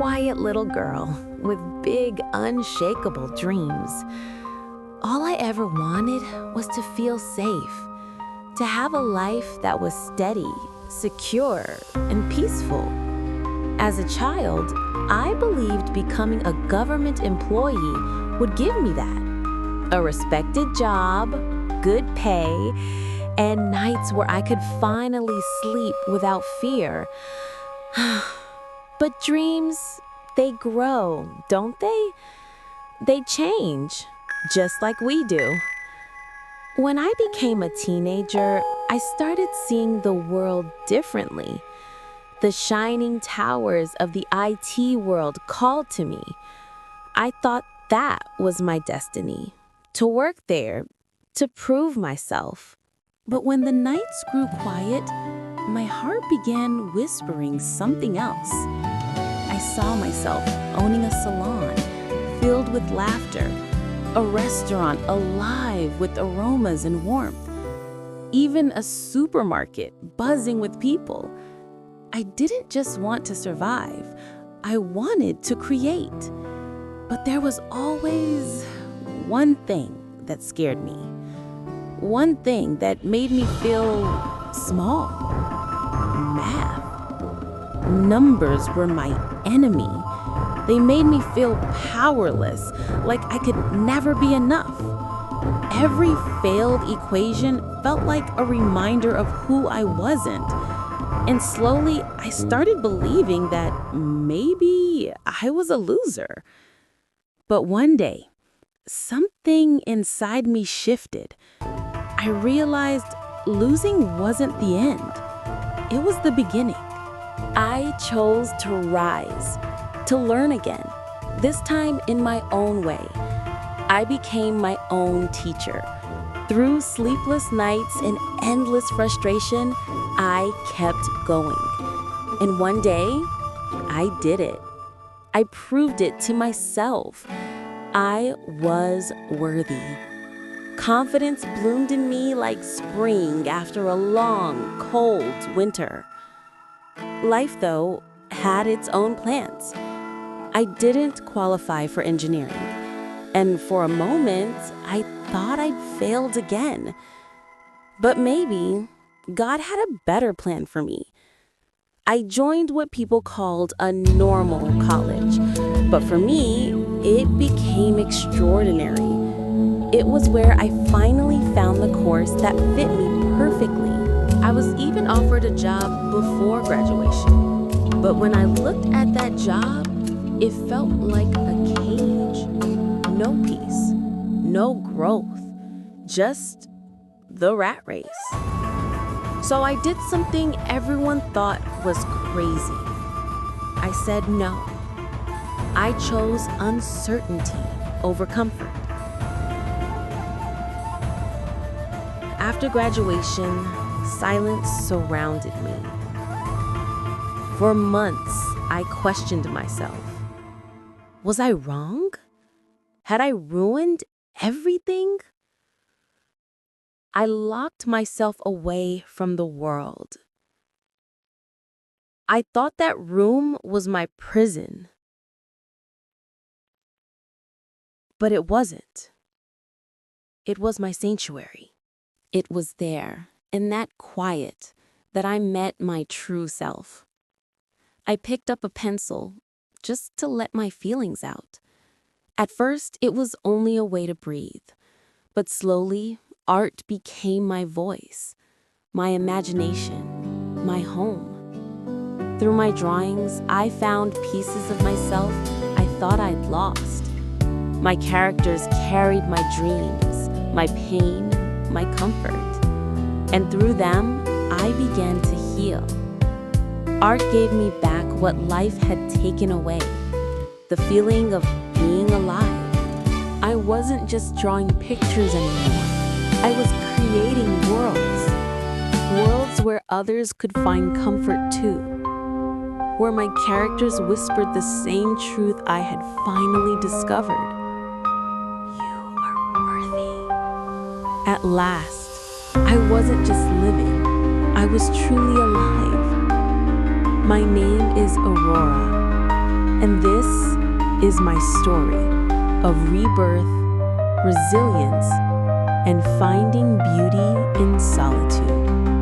quiet little girl with big, unshakable dreams. All I ever wanted was to feel safe, to have a life that was steady, secure, and peaceful. As a child, I believed becoming a government employee would give me that. A respected job, good pay, and nights where I could finally sleep without fear. But dreams, they grow, don't they? They change, just like we do. When I became a teenager, I started seeing the world differently. The shining towers of the IT world called to me. I thought that was my destiny, to work there, to prove myself. But when the nights grew quiet, my heart began whispering something else. I saw myself owning a salon filled with laughter, a restaurant alive with aromas and warmth, even a supermarket buzzing with people. I didn't just want to survive, I wanted to create. But there was always one thing that scared me. One thing that made me feel small. Math. Numbers were my enemy. They made me feel powerless, like I could never be enough. Every failed equation felt like a reminder of who I wasn't. And slowly, I started believing that maybe I was a loser. But one day, something inside me shifted. I realized losing wasn't the end. It was the beginning. I chose to rise, to learn again, this time in my own way. I became my own teacher. Through sleepless nights and endless frustration, I kept going. And one day, I did it. I proved it to myself. I was worthy. Confidence bloomed in me like spring after a long, cold winter. Life, though, had its own plans. I didn't qualify for engineering, and for a moment, I thought I'd failed again. But maybe God had a better plan for me. I joined what people called a normal college, but for me, it became extraordinary. It was where I finally found the course that fit me perfectly. I was even offered a job before graduation, but when I looked at that job, it felt like a cage. No peace, no growth, just the rat race. So I did something everyone thought was crazy. I said no. I chose uncertainty over comfort. After graduation, silence surrounded me. For months, I questioned myself. Was I wrong? Had I ruined everything? I locked myself away from the world. I thought that room was my prison. But it wasn't. It was my sanctuary. It was there, in that quiet, that I met my true self. I picked up a pencil just to let my feelings out. At first, it was only a way to breathe, but slowly, art became my voice, my imagination, my home. Through my drawings, I found pieces of myself I thought I'd lost. My characters carried my dreams, my pain, my comfort. And through them, I began to heal. Art gave me back what life had taken away, the feeling of being alive. I wasn't just drawing pictures anymore. I was creating worlds where others could find comfort too, where my characters whispered the same truth I had finally discovered. You are worthy. At last, I wasn't just living, I was truly alive. My name is Aurora, And this is my story of rebirth, resilience, and finding beauty in solitude.